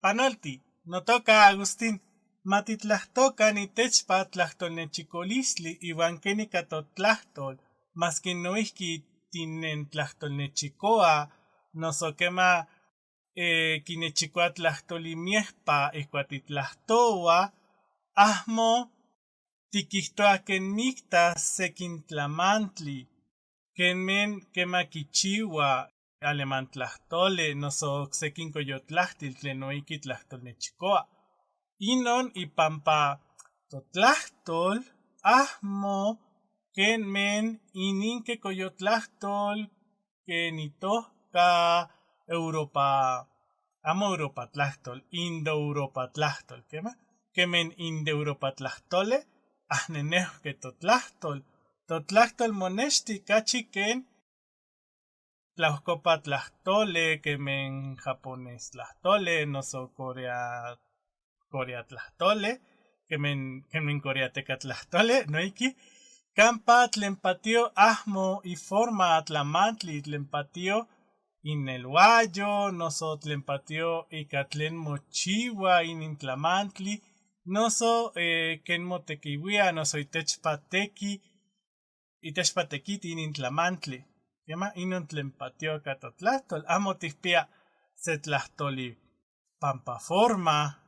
Panolti, no toca Agustín. Matitlahtoka ni techpa tlahtolnechikolistli iwan kenika totlahtol, maski noihki tinen tlahtolnechikoa, noso kema kinechikoa tlahtolimiehpa ihkuatitlahtowa, ahmo tikihtoa ken mikta sekin tlamantli, kenmen kema kichiwa aleman tlahtole, noso sekin koyotlahtil tlen noihki tlahtolnechikoa. Inon ipampa totlahtol ahmo kenmen ininke koyotlahtol kenitohka Europa, amo Europa tlahtol, Indo-Europa tlahtol, kema? Kemen Indo-Europa tlahtole, ahnenehke totlahtol. Totlahtol monesti kachi ken tlahkopa tlahtole, kemen japonés tlahtole, noso Corea tlahtole, kemen coreateca tlahtole, noiki, campa tlenpatio ahmo y forma tlamantli tlenpatio inelhuayo, noso tlenpatio ikatlen mochiwa inintlamantli, noso ken motekiwia, noso itechpatekiti inintlamantli, kema inon tlenpatio katotlahtol, amo tihpia se tlahtoli pampa forma,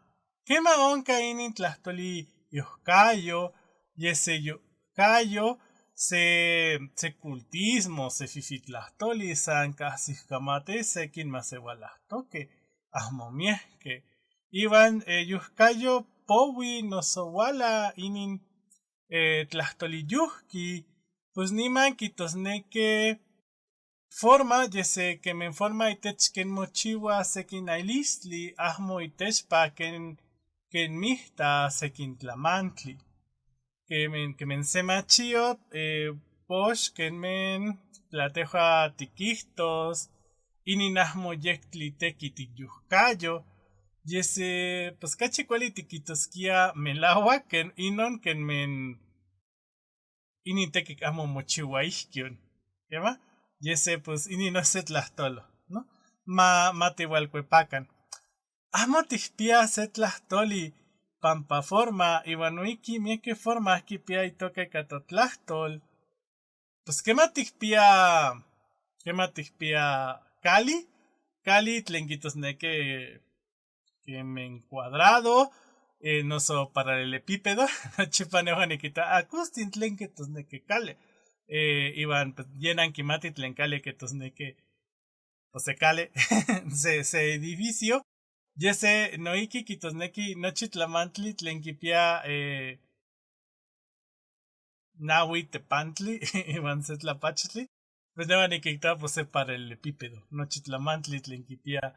kema onka inintlahtoli yohkayo, yese yohkayo, se cultismo, se fifitlahtoli, san kasihkamate sekin masewalahtoke, ahmo miehke. Iwan yohkayo powi noso wala inin tlahtoli yuhki, pues niman kitosneke forma, yese kemen forma itech ken mochiwa sekin ailistli, ahmo itechpa ken mihta sekin tlamantli. Kemen semachiot, posh kenmen tlateja tikihtos, inin ahmo yektli teki tikyuhkayo, yese pues kachi kuali tikitoskia melahua ken inon kenmen inin tekik ahmo mochiwa ihkion, kema? Yese pues inin ose tlahtolo, ¿no? Ma tihualcuepacan. Amo tihpia se tlahtoli pampa forma, iwan noihki mieke forma kipia itoka katotlahtol. Pues kema tihpia Cali tlen kitosneke kemen cuadrado, noso paralelepípedo, nochipa nehuan nikita akustin tlen kitosneke kale. Iwan pues yenan kimati tlen kale kitosneke pues se kale se edificio. Yese noiki kitosneki nochi tlamantli tlen kipia nahui tepantli iwan se tlapachtli, pues nehuan nikita pues se paralelepípedo, nochi tlamantli tlen kipia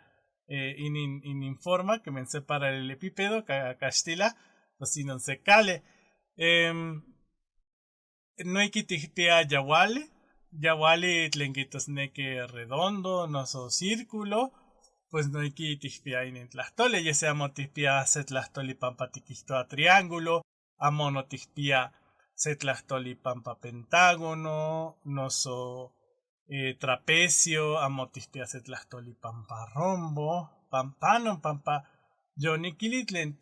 inin forma kemen se paralelepípedo kaxtila, pues inon se kale. Noiki tihpia yawali tlen kitosneki redondo, noso círculo, pues noiki tihpia inin tlahtole, yese amo tihpia se tlahtoli pampa tikihtoa triángulo, amo no tihpia se tlahtoli pampa pentágono, noso trapecio, amo tihpia se tlahtoli pampa rombo, pampanon pampa yonikili tlen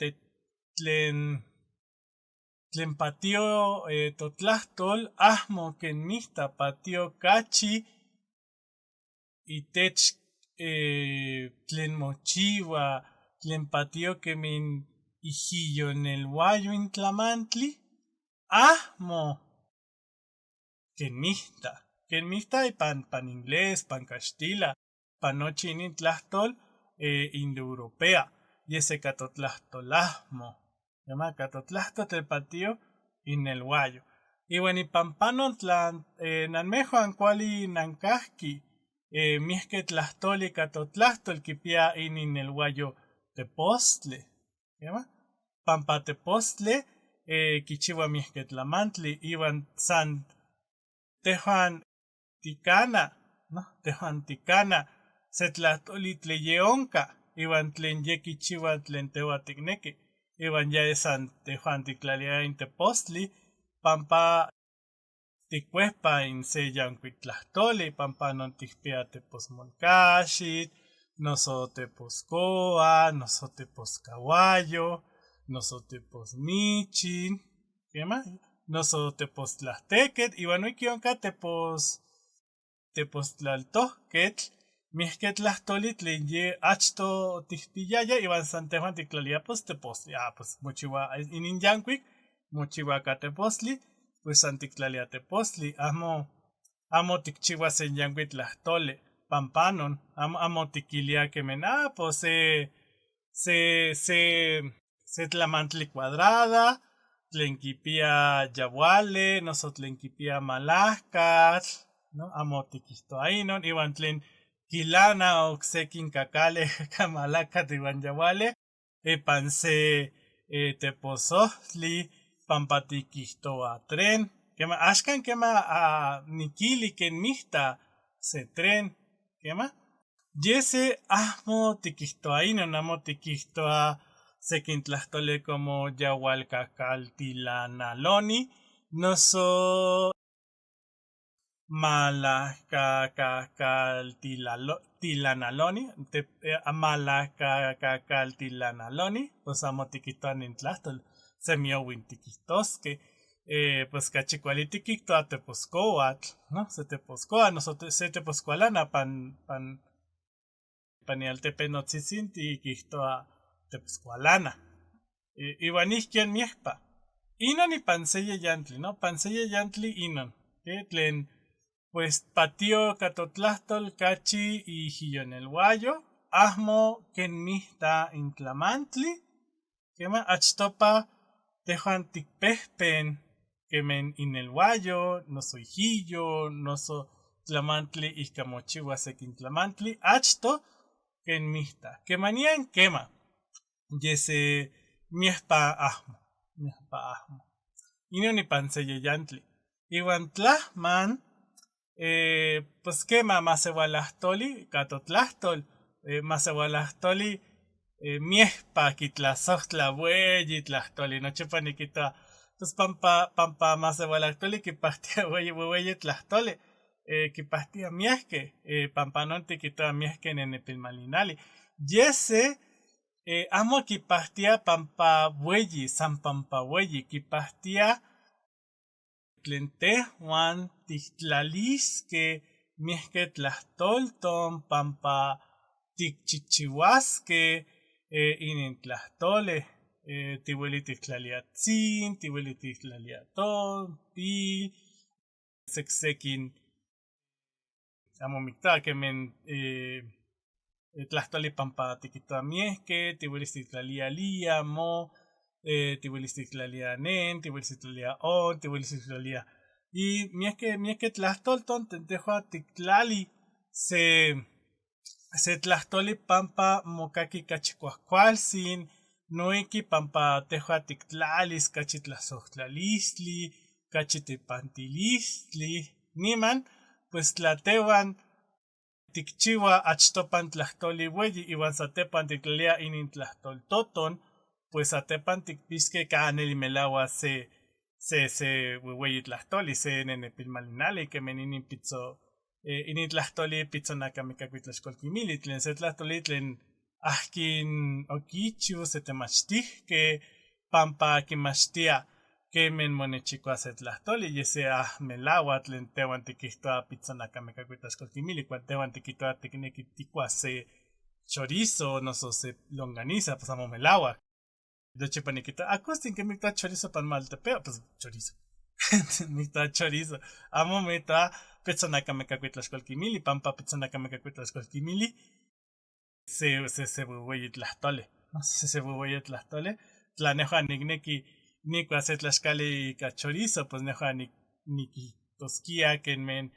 patio totlahtol ahmo ken mihta patio kachi itech tlen mochiwa, tlen patio kemin ijiyo nelhuayo intlamantli, ahmo ken mihta pan inglés, pan caxtila, pan nochi inin tlahtol indoeuropea, yese katotlahtol ahmo, llama katotlahtol tlen patio inelhuayo. Iwan ipampanon nanmejuan kuali nankahki miehke tlahtoli katotlahtol kipia inin nelhuayo tepostli, llama pampa tepostli kichiwa miehke tlamantli, iwan san tejuan tikana se tlahtoli tle ye onka, iwan tlen ye kichiwa tlen tehuan tikneki, iwan ya san tejuan tiktlalia in tepostli, pampa ticuespa in se yancuic tlahtoli, pampa non tikpia teposmolcaxitl, noso teposcoa, noso teposcahuayo, noso teposmichin, ¿qué más? Noso tepostlahtequet, iwan noihki onka tepostlaltohquetl, miehque tlahtoli tlen ye achto tikpiyaya, iwan san tehuan tiktlalia pues tepostli, pues mochiua inin yancuic, mochiua ka tepostli, pues san tiktlalia tepostli, amo tikchiua sen yancuic tlahtoli, pampanon, amo tikilia kemen, pues se tlamantli cuadrada, tlen kipia yawale, noso tlen kipia malahkatl, ¿no? Amo tikihtoa inon, iwan tlen kilana oksekin kakale kamalahkatl iwan yawale, ipan se teposohtli, pampa tikihtoa tren, kema axkan kema nikili ken mihta se tren, kema yese ahmo tikihtoa inon, amo tikihtoa sekin tlahtoli como yawalkakaltilanaloni, noso malahkakaltilanaloni, malahkakaltilanaloni, pues amo tikihtoa nin tlahtoli, semiowin tikihtoskeh, pues cachi kuali tikihtoa teposcoatl, ¿no? Se teposcoa, noso se teposcualana pan ialtepenotzitzin tikihtoa teposcualana. Iwan ihkion miehpa. Inon ipan se yeyantli, ¿no? Pan se yeyantli inon. Tlen pues patio katotlahtol cachi ijiyonelhuayo, ahmo ken mihta intlamantli, kema achtopa tehuan tikpehpen kemen inelhuayo, noso ijiyo, noso tlamantli ihka mochiua sekin tlamantli, achto ken mihta. Kemanian kema, yese miehpa ahmo. Inon ipan se yeyantli. Iwan tlahman, pues kema masewalahtoli, katotlahtol, masewalahtoli, miehpa kitlasohtla weyi tlahtoli, nochipa nikita, pues pampa masewalahtoli kipahtia weyi tlahtoli, kipahtia miehke, pampa non tikita miehke nenepilmalinali. Yese, amo kipahtia pampa weyi, san pampa weyi, kipahtia tlen tehuan tiktlaliskeh miehke tlahtolton pampa tikchichiuaskeh inin tlahtoleh, tiueli tiktlalia tzin, tiueli tiktlalia ton, pil, seksekin amo miktoa kemen tlahtoli pampa tikihtoa miehke, tiuelis tiktlalia lia, mo, tiuelis tiktlalia nen, tiuelis tiktlalia on, tiuelis tiktlalia. Y miehke tlahtolton tehuan tiktlali se tlahtoli pampa mokaki cachi kuahkualtzin, noihki pampa tehuan tiktlalis cachi tlasohtlalistli, cachi tepantilistli, niman pues tlatehuan tikchiua achtopan tlahtoli weyi, iwan satepan tiktlalia inin tlahtoltoton, pues satepan tikpiskeh kaneli melaua se weyi tlahtoli, se nenepilmalinali, kemen inin pitzo, inin tlahtoli pitzonakamicacuitlaxcolquimili, tlen se tlahtoli tlen ahkin okichiu setemachtihkeh, pampa kimachtia kemen monechikoa se tlahtoli, yese melaua tlen tehuan tikihtoa pitzonakamicacuitlaxcolquimili, cuan tehuan tikihtoa tikneki tikua se chorizo, noso se longaniza, pues amo melaua. Nochipa nikihtoa, akustin que miktoa chorizo pan maltepeo, pues chorizo. Miktoa chorizo. Amo miktoa pitzonakamicacuitlaxcolquimili, pampa pitzonakamicacuitlaxcolquimili se weyi tlahtoli. No se weyi tlahtoli. Tla nehuan nikneki nikua se tlaxkali ika chorizo, pues nehuan nikihtoskia kenmen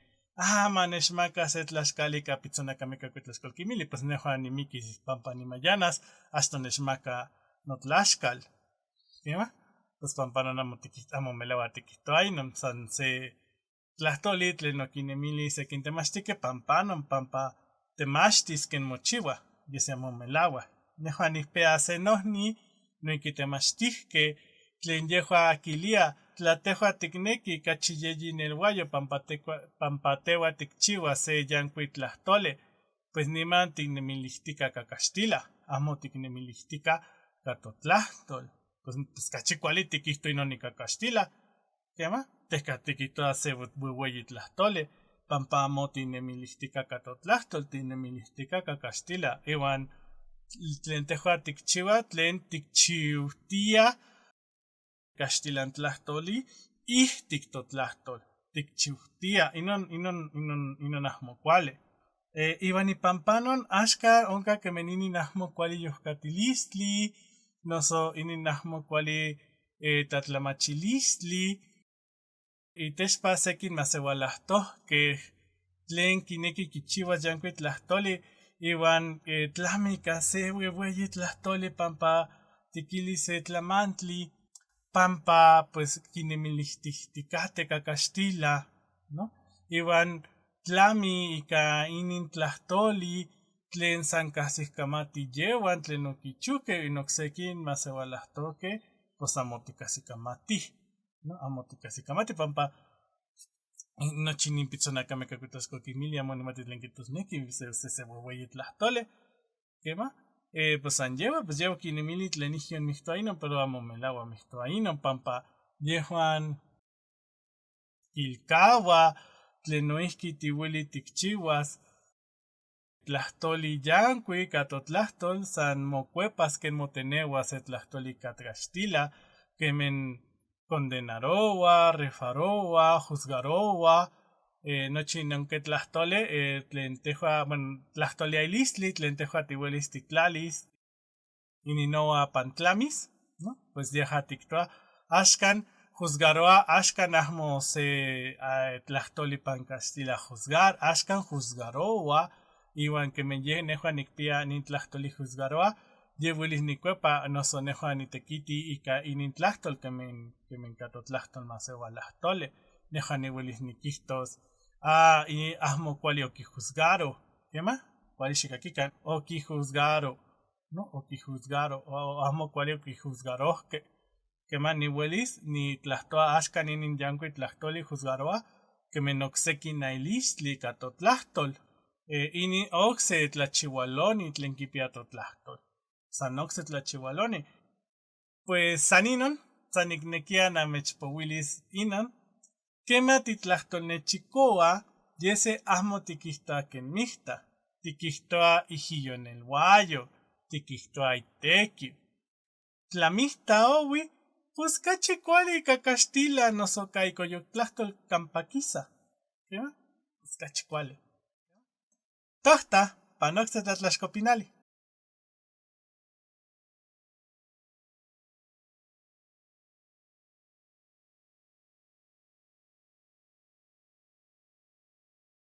manechmaka se tlaxkali ika pitzonakamicacuitlaxcolquimili, pues nehuan nimikis pampa nimayanas hasta nechmaka notlaxkal. ¿Kema? Pues pampa non amo melaua tikihtoa inon, san se tlahtoli tlen okinemili sekintemachtikeh pampa temachtis ken mochiua, yese amo melaua. Nehuan nikpia se nohni noihki temachtihkeh tlen yehua kilia tlatehua tikneki cachiyeyi en el guayo pampatewa tikchiwa se yankuit tlahtole, pues niman tiknemilihtika kakastila, amo tiknemilihtika katotlahtol. Pues cachicuali tikihto inon nikakastila, ¿quema? Tehka tikihtoa se weyi tlahtole, pampa amo tiknemilihtika katotlahtol, tiknemilihtika kakastila, iwan tlen tehua tikchiwa tlen tikchiutia castilan tlahtoli ihtik totlahtol tikchiutia inon ahmo kuali. Iwan ipampanon axka onka kemeninin ahmo kuali yohkatilistli, noso inin ahmo kuali tlatlamachilistli, itexpa sekin masewalahtohkeh tlen kineki kichiwas yankuik tlahtoli, iwan tlamika se weyi tlahtoli pampa tikili se tlamantli, pampa pues kinemilihtiktikate kakastila, ¿no? Iwan tlami ika inin tlahtoli tlen san kasihkamati yewan tlen okichuke inoksekin masewalahtoke, pues amo tikasikamati, ¿no? Amo tikasikamati pampa nochi nin pitzonakame kakutoscokimilia amo nimati tlen kitosneki se weyi tlahtole, ¿quema? Pues san yewa, pues yewa kinemili tlen ihion mihtoa inon, pero amo melawa mihtoa inon, pampa yehuan kilkawa tlen noihki tiweli tikchiwas tlahtoli yankuik atotlahtol san mokuepas ken motenewa se tlahtoli katkastila, kemen condenarowa, refarowa, juzgarowa, nochi nonke tlahtole tlen tehua, bueno, tlahtoliailistli tlen tehua tiwelis tiktlalis ininoa pantlamis, ¿no? Pues yeha tiktoa axkan juzgaroa, axkan ahmo se tlahtoli pankastila juzgar, axkan juzgarowa, iwan kemen ye nehua nikpia nin tlahtoli juzgaroa, ye welis nikuepa noso nehua nitekiti ika inin tlahtol kemen katotlahtol masewalahtole, nehua niwelis nikihtos y ahmo kuali okijuzgaro, ¿quema? Kuali xikakikan okijuzgaro, ¿no? Okijuzgaro, o ahmo kuali okijuzgarohke, ¿quema? Niwelis ni tlahtoa axkan inin yankuik tlahtoli juzgaroa, kemen okseki nailistli katotlahtol, ini okse tlachiwaloni tlen kipia totlahtol, san okse tlachiwaloni. Pues san inon, san iknekia namechpowilis inon, kema titlahtolnechikoa, yese ahmo tikihtoa ken mihta, tikihtoa ihiyo en el guayo, tikihtoa iteki. Tlamihta owi, pues kachi kuali kakastila noso kaikoyoktlahtol kampakisa, ¿kema? Pues kachi kuali. Tohta, panokse tlatlaxkopinali.